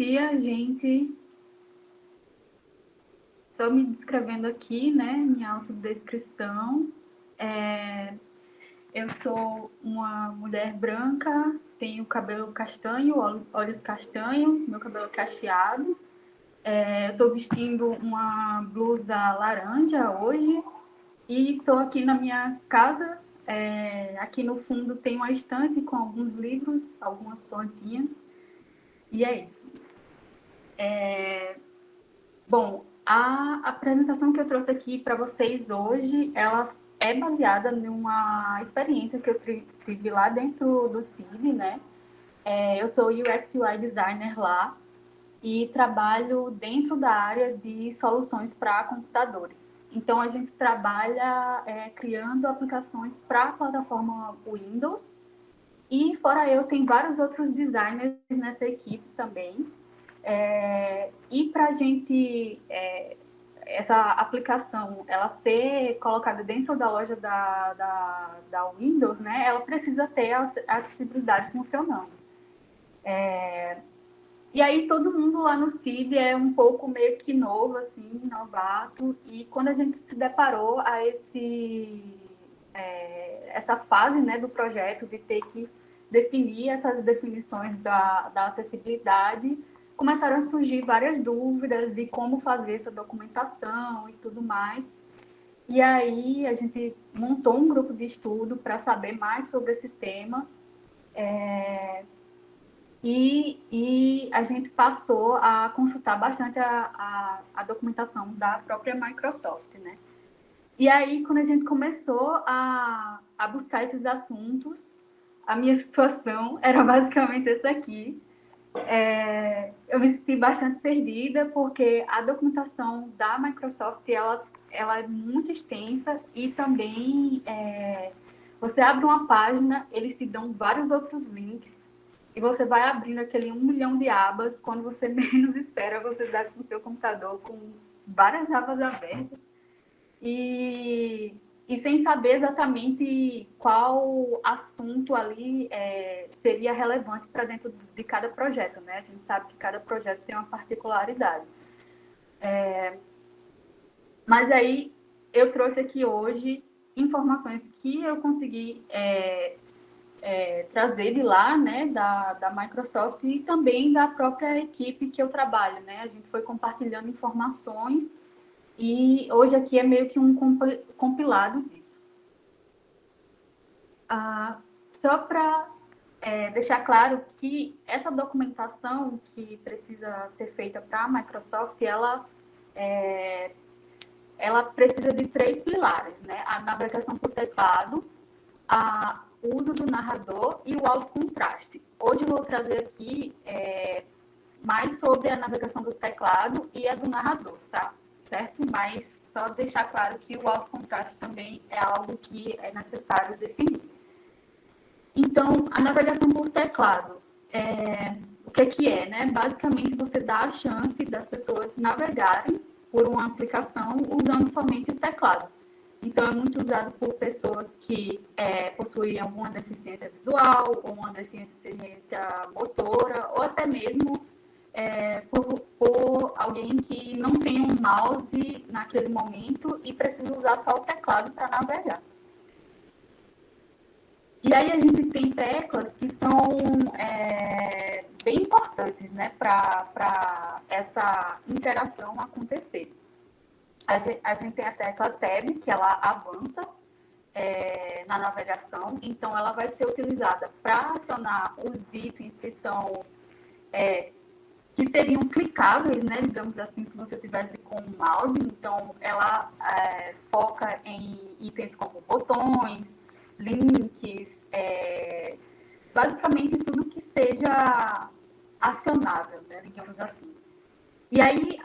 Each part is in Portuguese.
dia, gente. Só me descrevendo aqui, né? Minha autodescrição. Eu sou uma mulher branca, tenho cabelo castanho, olhos castanhos, meu cabelo é cacheado. Eu estou vestindo uma blusa laranja hoje e estou aqui na minha casa. Aqui no fundo tem uma estante com alguns livros, algumas plantinhas. E é isso. Bom, a apresentação que eu trouxe aqui para vocês hoje, ela é baseada numa experiência que eu tive lá dentro do CID, né? Eu sou UX UI designer lá e trabalho dentro da área de soluções para computadores. Então, a gente trabalha criando aplicações para a plataforma Windows e, fora eu, tem vários outros designers nessa equipe também. E para a gente, essa aplicação, ela ser colocada dentro da loja da Windows, né, ela precisa ter a acessibilidade funcionando. E aí todo mundo lá no CID é um pouco meio que novo, assim, novato, e quando a gente se deparou a essa fase, né, do projeto de ter que definir essas definições da acessibilidade, começaram a surgir várias dúvidas de como fazer essa documentação e tudo mais. E aí a gente montou um grupo de estudo para saber mais sobre esse tema. E a gente passou a consultar bastante a documentação da própria Microsoft, né? E aí, quando a gente começou a buscar esses assuntos, a minha situação era basicamente essa aqui. Eu me senti bastante perdida, porque a documentação da Microsoft, ela é muito extensa e também você abre uma página, eles te dão vários outros links e você vai abrindo aquele 1 milhão de abas, quando você menos espera, você está com o seu computador com várias abas abertas e sem saber exatamente qual assunto ali seria relevante para dentro de cada projeto, né? A gente sabe que cada projeto tem uma particularidade. Mas aí eu trouxe aqui hoje informações que eu consegui trazer de lá, né, da Microsoft e também da própria equipe que eu trabalho, né? A gente foi compartilhando informações e hoje aqui é meio que um compilado disso. Só para deixar claro que essa documentação que precisa ser feita para a Microsoft, ela precisa de 3 pilares, né? A navegação por teclado, o uso do narrador e o alto contraste. Hoje eu vou trazer aqui mais sobre a navegação do teclado e a do narrador, tá? Certo? Mas só deixar claro que o alto contraste também é algo que é necessário definir. Então, a navegação por teclado, o que é, né? Basicamente, você dá a chance das pessoas navegarem por uma aplicação usando somente o teclado. Então, é muito usado por pessoas que possuem alguma deficiência visual, ou uma deficiência motora, ou até mesmo por alguém que não tem um mouse naquele momento e precisa usar só o teclado para navegar. E aí a gente tem teclas que são bem importantes, né, para essa interação acontecer. A gente tem a tecla Tab, que ela avança na navegação, então ela vai ser utilizada para acionar os itens que seriam clicáveis, né, digamos assim, se você tivesse com o mouse. Então ela foca em itens como botões, links, basicamente tudo que seja acionável, né, digamos assim. E aí,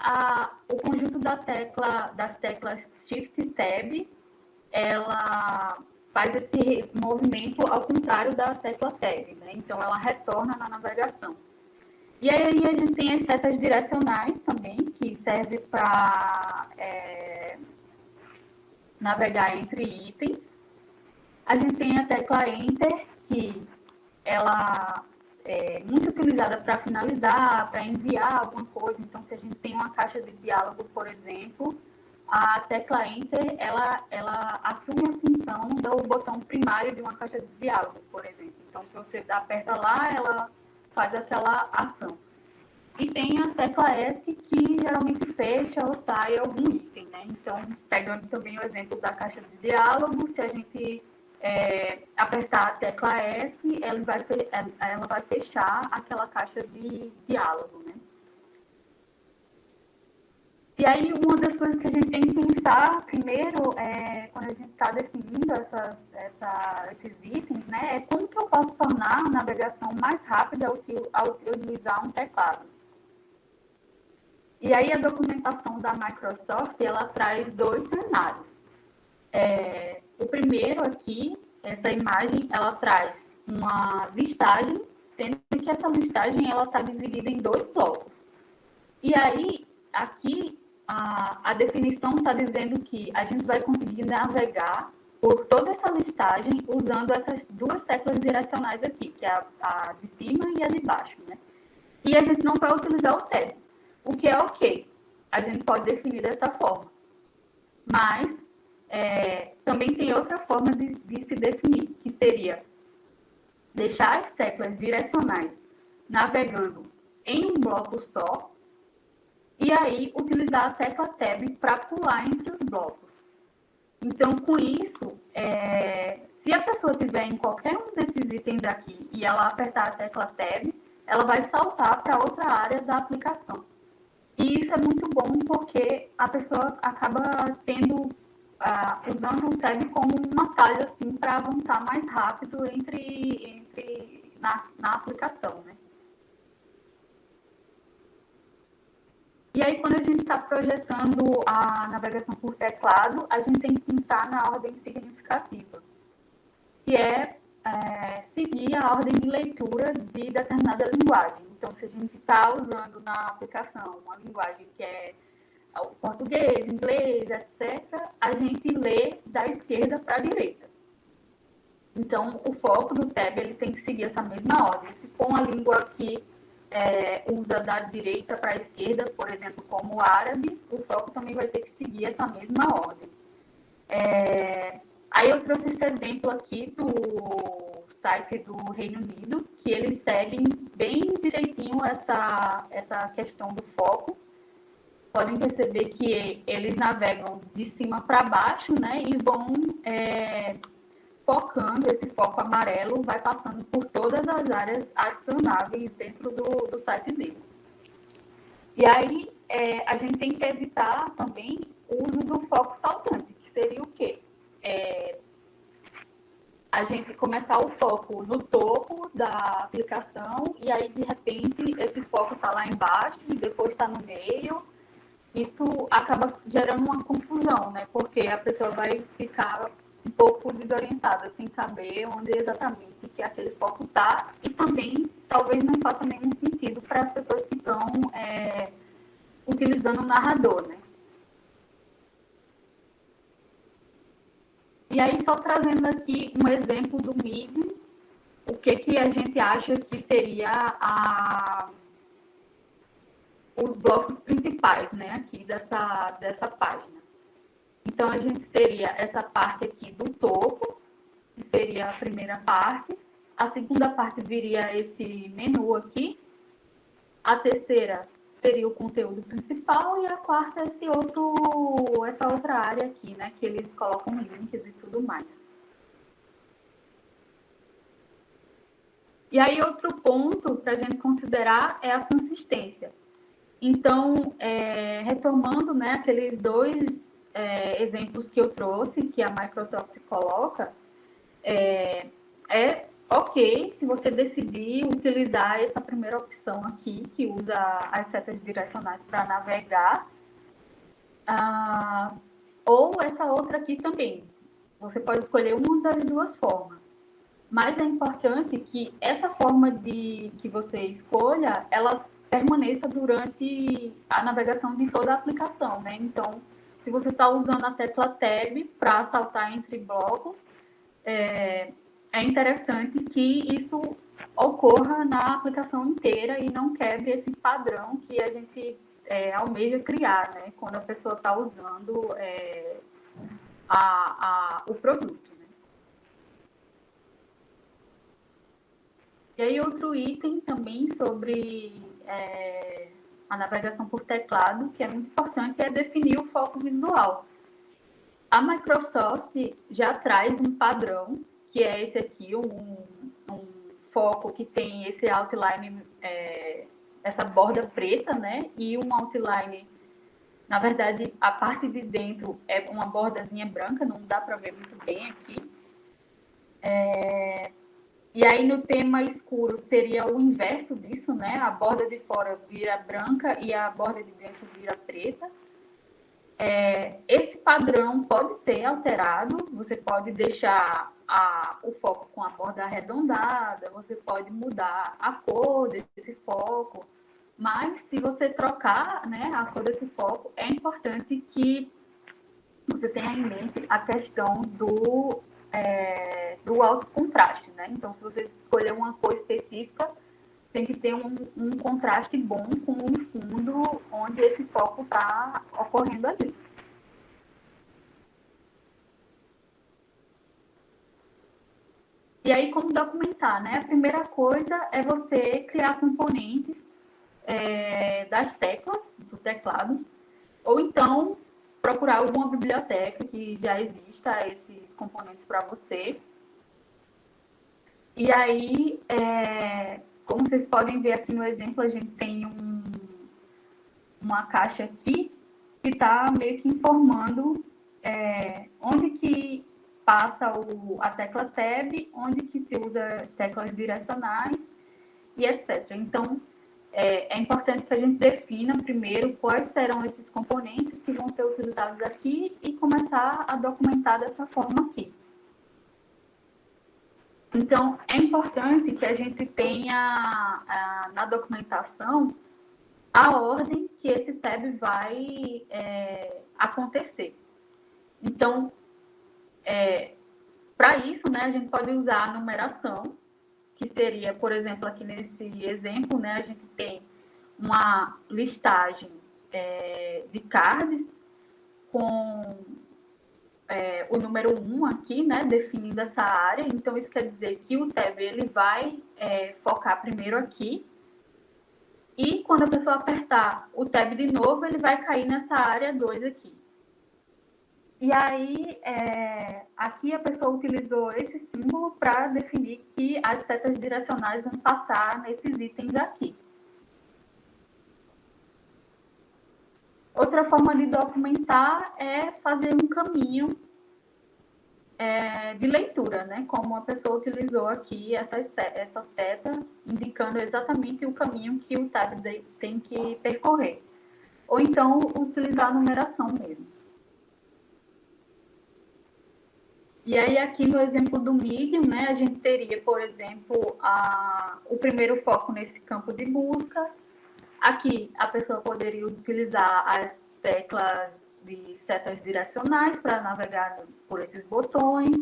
o conjunto das teclas Shift e Tab, ela faz esse movimento ao contrário da tecla Tab, né? Então, ela retorna na navegação. E aí, a gente tem as setas direcionais também, que servem para navegar entre itens. A gente tem a tecla Enter, que ela muito utilizada para finalizar, para enviar alguma coisa. Então, se a gente tem uma caixa de diálogo, por exemplo, a tecla Enter, ela assume a função do botão primário de uma caixa de diálogo, por exemplo. Então, se você aperta lá, ela faz aquela ação. E tem a tecla ESC, que geralmente fecha ou sai algum item, né? Então, pegando também o exemplo da caixa de diálogo, se a gente apertar a tecla ESC, ela vai fechar aquela caixa de diálogo, né? E aí, uma das coisas que a gente tem que pensar primeiro, quando a gente está definindo esses itens, né, é como que eu posso tornar a navegação mais rápida ao utilizar um teclado. E aí, a documentação da Microsoft, ela traz dois cenários. O primeiro aqui, essa imagem, ela traz uma listagem, sendo que essa listagem ela está dividida em dois blocos. E aí, aqui, a definição está dizendo que a gente vai conseguir navegar por toda essa listagem usando essas duas teclas direcionais aqui, que é a de cima e a de baixo, né? E a gente não vai utilizar o tab, o que é ok. A gente pode definir dessa forma. Mas também tem outra forma de se definir, que seria deixar as teclas direcionais navegando em um bloco só, e aí utilizar a tecla Tab para pular entre os blocos. Então, com isso, se a pessoa estiver em qualquer um desses itens aqui e ela apertar a tecla Tab, ela vai saltar para outra área da aplicação. E isso é muito bom porque a pessoa acaba usando o Tab como um atalho assim, para avançar mais rápido na aplicação, né? E aí, quando a gente está projetando a navegação por teclado, a gente tem que pensar na ordem significativa, que é seguir a ordem de leitura de determinada linguagem. Então, se a gente está usando na aplicação uma linguagem que é o português, inglês, etc., a gente lê da esquerda para a direita. Então, o foco do tab ele tem que seguir essa mesma ordem. Se for uma língua que usa da direita para a esquerda, por exemplo, como o árabe, o foco também vai ter que seguir essa mesma ordem. Aí eu trouxe esse exemplo aqui do site do Reino Unido, que eles seguem bem direitinho essa questão do foco. Podem perceber que eles navegam de cima para baixo, né, e vão focando, esse foco amarelo vai passando por todas as áreas acionáveis dentro do site deles. E aí, a gente tem que evitar também o uso do foco saltante, que seria o quê? A gente começar o foco no topo da aplicação e aí, de repente, esse foco está lá embaixo e depois está no meio. Isso acaba gerando uma confusão, né? Porque a pessoa vai ficar um pouco desorientada, sem saber onde exatamente que aquele foco está, e também talvez não faça nenhum sentido para as pessoas que estão utilizando o narrador, né? E aí, só trazendo aqui um exemplo do Medium, o que a gente acha que seria os blocos principais, né, aqui dessa página. Então, a gente teria essa parte aqui do topo, que seria a primeira parte. A segunda parte viria esse menu aqui. A terceira seria o conteúdo principal. E a quarta, essa outra área aqui, né, que eles colocam links e tudo mais. E aí, outro ponto para a gente considerar é a consistência. Então, retomando, né, aqueles dois exemplos que eu trouxe, que a Microsoft coloca, ok se você decidir utilizar essa primeira opção aqui, que usa as setas direcionais para navegar, ou essa outra aqui também. Você pode escolher uma das duas formas. Mas é importante que essa forma que você escolha, ela permaneça durante a navegação de toda a aplicação, né? Então, se você está usando a tecla Tab para saltar entre blocos, é interessante que isso ocorra na aplicação inteira e não quebre esse padrão que a gente almeja criar, né? Quando a pessoa está usando o produto. Né? E aí outro item também sobre a navegação por teclado, que é muito importante, é definir o foco visual. A Microsoft já traz um padrão, que é esse aqui, um foco que tem esse outline, essa borda preta, né? E um outline, na verdade, a parte de dentro é uma bordazinha branca, não dá para ver muito bem aqui. E aí no tema escuro seria o inverso disso, né? A borda de fora vira branca e a borda de dentro vira preta. Esse padrão pode ser alterado, você pode deixar o foco com a borda arredondada, você pode mudar a cor desse foco, mas se você trocar, né, a cor desse foco, é importante que você tenha em mente a questão do alto contraste, né? Então, se você escolher uma cor específica, tem que ter um contraste bom com o fundo onde esse foco está ocorrendo ali. E aí, como documentar, né? A primeira coisa é você criar componentes das teclas do teclado, ou então procurar alguma biblioteca que já exista esses componentes para você. E aí, como vocês podem ver aqui no exemplo, a gente tem uma caixa aqui que está meio que informando onde que passa a tecla Tab, onde que se usa as teclas direcionais e etc. Então, é importante que a gente defina primeiro quais serão esses componentes que vão ser utilizados aqui e começar a documentar dessa forma aqui. Então, é importante que a gente tenha na documentação a ordem que esse tab vai acontecer. Então, para isso, né, a gente pode usar a numeração, que seria, por exemplo, aqui nesse exemplo, né, a gente tem uma listagem de cards com o número 1 aqui, né, definindo essa área. Então, isso quer dizer que o tab ele vai focar primeiro aqui. E quando a pessoa apertar o tab de novo, ele vai cair nessa área 2 aqui. E aí, aqui a pessoa utilizou esse símbolo para definir que as setas direcionais vão passar nesses itens aqui. Outra forma de documentar é fazer um caminho de leitura, né? Como a pessoa utilizou aqui essa seta, indicando exatamente o caminho que o tab tem que percorrer. Ou então, utilizar a numeração mesmo. E aí, aqui no exemplo do Medium, né, a gente teria, por exemplo, o primeiro foco nesse campo de busca. Aqui, a pessoa poderia utilizar as teclas de setas direcionais para navegar por esses botões.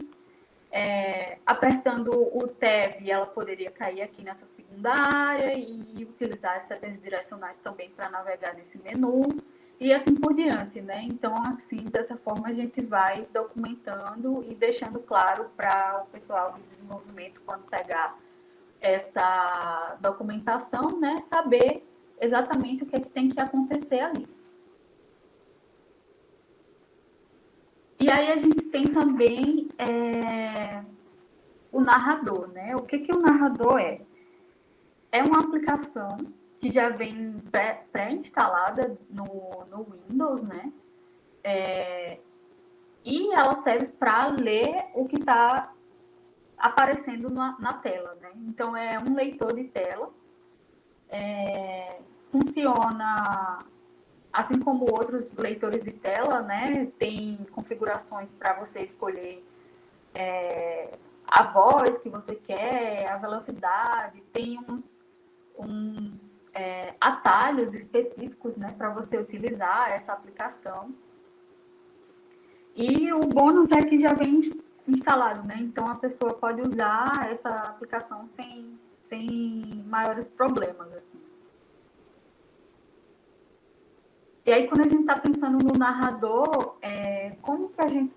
Apertando o Tab, ela poderia cair aqui nessa segunda área e utilizar as setas direcionais também para navegar nesse menu. E assim por diante, né? Então, assim, dessa forma, a gente vai documentando e deixando claro para o pessoal do desenvolvimento, quando pegar essa documentação, né? Saber exatamente o que tem que acontecer ali. E aí a gente tem também o narrador, né? O que o narrador é? É uma aplicação que já vem pré-instalada no Windows, né? E ela serve para ler o que está aparecendo na tela, né? Então, é um leitor de tela. Funciona assim como outros leitores de tela, né? Tem configurações para você escolher a voz que você quer, a velocidade, tem uns atalhos específicos, né, para você utilizar essa aplicação. E o bônus é que já vem instalado, né? Então a pessoa pode usar essa aplicação sem maiores problemas, assim. E aí, quando a gente está pensando no narrador, como que a gente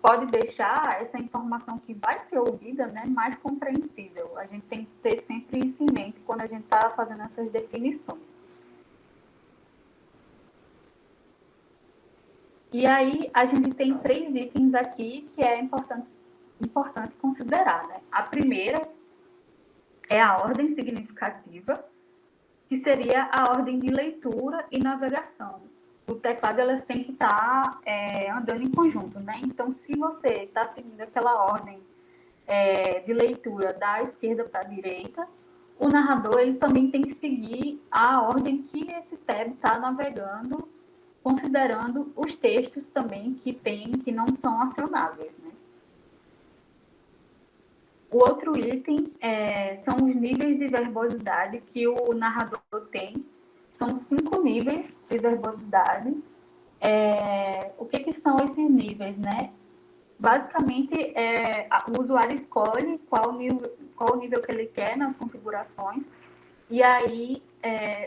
pode deixar essa informação que vai ser ouvida, né, mais compreensível? A gente tem que ter sempre isso em mente quando a gente está fazendo essas definições. E aí, a gente tem 3 itens aqui que é importante considerar, né? A primeira é a ordem significativa, que seria a ordem de leitura e navegação. O teclado, elas têm que estar andando em conjunto, né? Então, se você está seguindo aquela ordem de leitura da esquerda para a direita, o narrador ele também tem que seguir a ordem que esse tab está navegando, considerando os textos também que não são acionáveis, né? O outro item são os níveis de verbosidade que o narrador tem. São 5 níveis de verbosidade. O que são esses níveis, né? Basicamente, o usuário escolhe qual o nível que ele quer nas configurações, e aí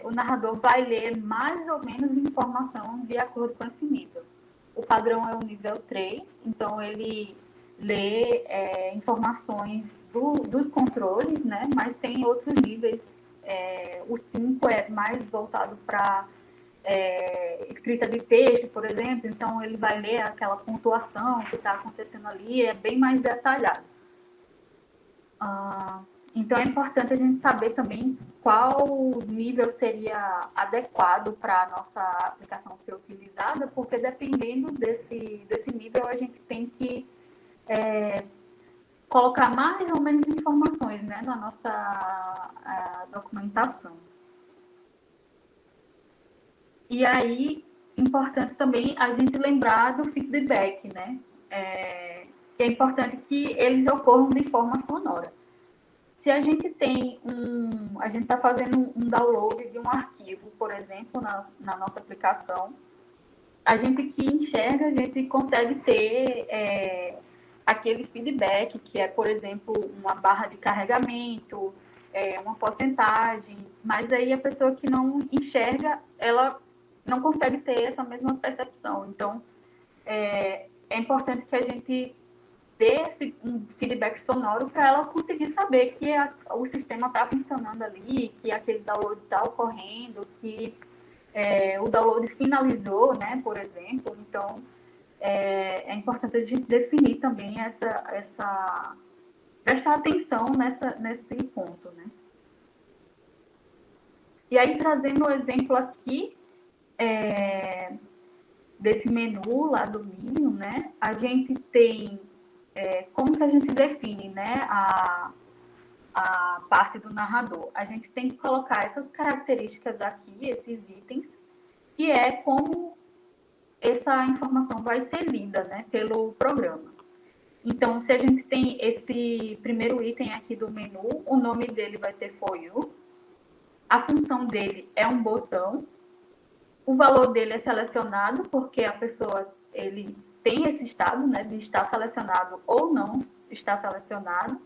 o narrador vai ler mais ou menos informação de acordo com esse nível. O padrão é o nível 3, então ele lê informações dos controles, né? Mas tem outros níveis. O 5 é mais voltado para escrita de texto, por exemplo, então ele vai ler aquela pontuação que está acontecendo ali, é bem mais detalhado. Então é importante a gente saber também qual nível seria adequado para a nossa aplicação ser utilizada, porque dependendo desse nível a gente tem que colocar mais ou menos informações, né, na nossa documentação. E aí, importante também a gente lembrar do feedback, né? Que é importante que eles ocorram de forma sonora. Se a gente tem a gente está fazendo um download de um arquivo, por exemplo, na nossa aplicação, a gente que enxerga, a gente consegue ter aquele feedback, que é, por exemplo, uma barra de carregamento, uma porcentagem, mas aí a pessoa que não enxerga, ela não consegue ter essa mesma percepção. Então, é importante que a gente dê um feedback sonoro para ela conseguir saber que o sistema está funcionando ali, que aquele download está ocorrendo, que o download finalizou, né, por exemplo. Então, é importante a gente definir também prestar atenção nesse ponto, né? E aí, trazendo o exemplo aqui, desse menu lá do Minion, né? A gente tem como que a gente define, né, a parte do narrador. A gente tem que colocar essas características aqui, esses itens, que é como essa informação vai ser lida, né, pelo programa. Então, se a gente tem esse primeiro item aqui do menu, o nome dele vai ser For You, a função dele é um botão, o valor dele é selecionado, porque a pessoa ele tem esse estado, né, de estar selecionado ou não estar selecionado,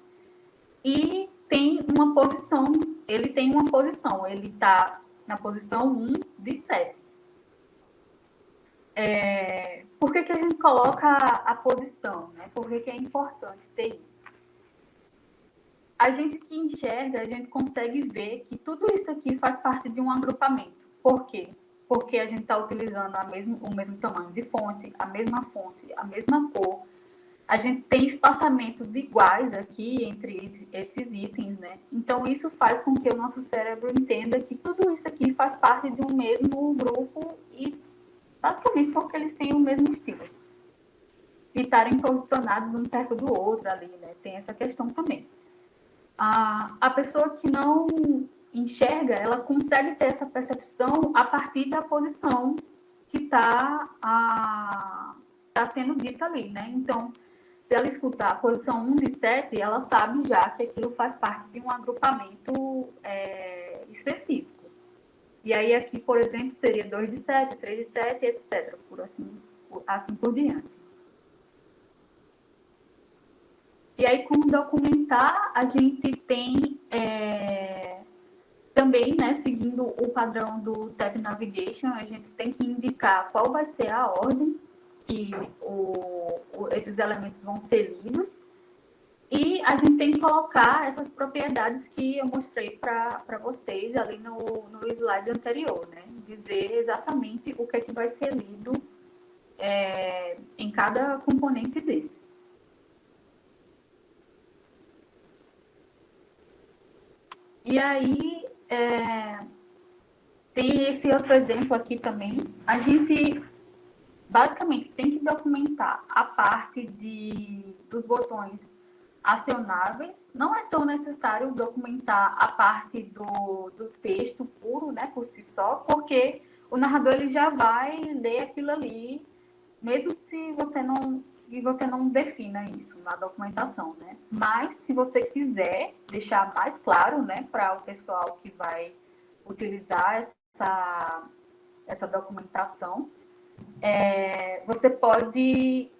e tem uma posição, ele está na posição 1 de 7. Por que a gente coloca a posição, né? Por que é importante ter isso? A gente que enxerga, a gente consegue ver que tudo isso aqui faz parte de um agrupamento. Por quê? Porque a gente está utilizando o mesmo tamanho de fonte, a mesma cor. A gente tem espaçamentos iguais aqui entre esses itens, né? Então, isso faz com que o nosso cérebro entenda que tudo isso aqui faz parte de um mesmo grupo e, basicamente, porque eles têm o mesmo estilo. E estarem posicionados um perto do outro ali, né? Tem essa questão também. A pessoa que não enxerga, ela consegue ter essa percepção a partir da posição que está sendo dita ali, né? Então, se ela escutar a posição 1 de 7, ela sabe já que aquilo faz parte de um agrupamento específico. E aí aqui, por exemplo, seria 2 de 7, 3 de 7, etc. Assim por diante. E aí, como documentar, a gente tem Também, né, seguindo o padrão do Tab Navigation, a gente tem que indicar qual vai ser a ordem que esses elementos vão ser lidos. E a gente tem que colocar essas propriedades que eu mostrei para vocês ali no slide anterior, né? Dizer exatamente o que é que vai ser lido em cada componente desse. E aí, tem esse outro exemplo aqui também. A gente, basicamente, tem que documentar a parte dos botões acionáveis. Não é tão necessário documentar a parte do texto puro, né, por si só, porque o narrador ele já vai ler aquilo ali, mesmo se você não defina isso na documentação, né? Mas se você quiser deixar mais claro, né, para o pessoal que vai utilizar essa documentação, você pode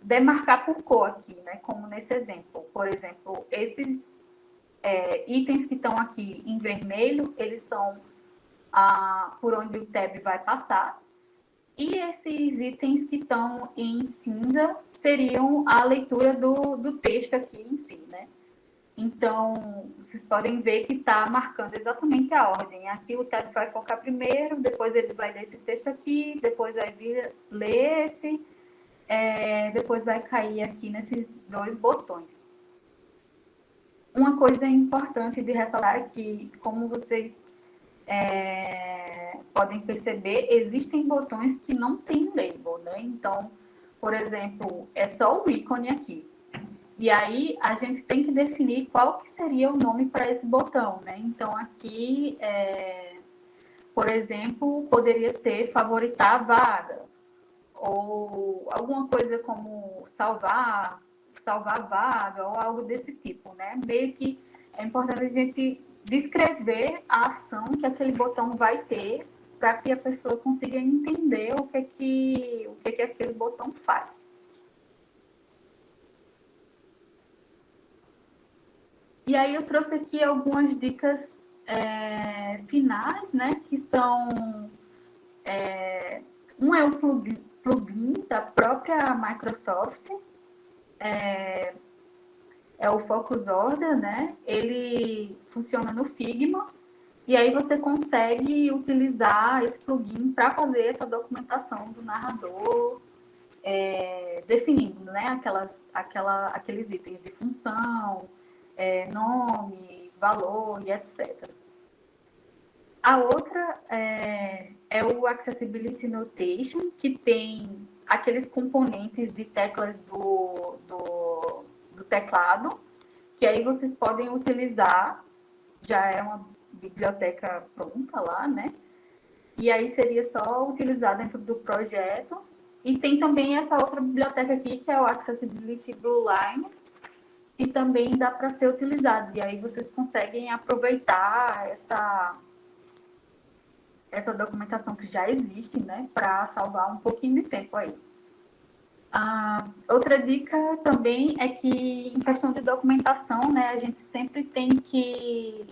demarcar por cor aqui, né? Como nesse exemplo. Por exemplo, esses itens que estão aqui em vermelho, eles são por onde o tab vai passar. E esses itens que estão em cinza seriam a leitura do texto aqui em si, né? Então, vocês podem ver que está marcando exatamente a ordem. Aqui o tab vai focar primeiro, depois ele vai ler esse texto aqui, depois vai vir ler esse, depois vai cair aqui nesses dois botões. Uma coisa importante de ressaltar é que, como vocês podem perceber, existem botões que não têm label, né? Então, por exemplo, é só o ícone aqui. E aí, a gente tem que definir qual que seria o nome para esse botão, né? Então, aqui, por exemplo, poderia ser favoritar a vaga, ou alguma coisa como salvar a vaga, ou algo desse tipo, né? Meio que é importante a gente descrever a ação que aquele botão vai ter para que a pessoa consiga entender o que aquele botão faz. E aí eu trouxe aqui algumas dicas finais, né? Que são... um é o plugin da própria Microsoft, é o Focus Order, né? Ele funciona no Figma, e aí você consegue utilizar esse plugin para fazer essa documentação do narrador, definindo, né? Aqueles itens de função, nome, valor e etc. A outra é o Accessibility Notation, que tem aqueles componentes de teclas do teclado, que aí vocês podem utilizar, já é uma biblioteca pronta lá, né? E aí seria só utilizar dentro do projeto. E tem também essa outra biblioteca aqui, que é o Accessibility Blue Lines, e também dá para ser utilizado. E aí vocês conseguem aproveitar essa documentação que já existe, né, para salvar um pouquinho de tempo aí. Outra dica também é que, em questão de documentação, né, a gente sempre tem que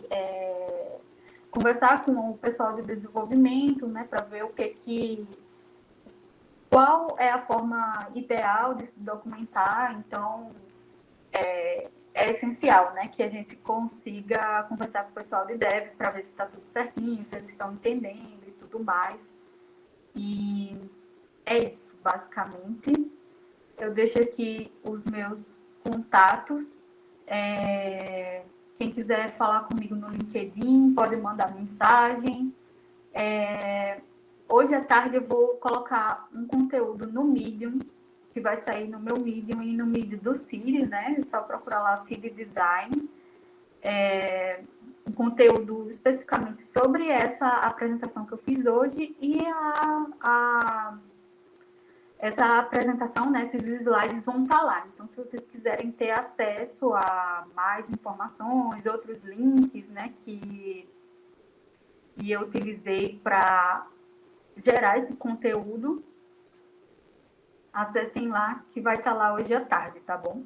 conversar com o pessoal de desenvolvimento, né, para ver qual é a forma ideal de se documentar. Então, é essencial, né, que a gente consiga conversar com o pessoal de dev para ver se está tudo certinho, se eles estão entendendo e tudo mais. E é isso, basicamente. Eu deixo aqui os meus contatos. Quem quiser falar comigo no LinkedIn, pode mandar mensagem. Hoje à tarde eu vou colocar um conteúdo no Medium, que vai sair no meu Medium e no Medium do Ciri, né? É só procurar lá Ciri Design. Um conteúdo especificamente sobre essa apresentação que eu fiz hoje e essa apresentação, né, esses slides vão estar lá. Então, se vocês quiserem ter acesso a mais informações, outros links, né, que eu utilizei para gerar esse conteúdo, acessem lá, que vai estar lá hoje à tarde, tá bom?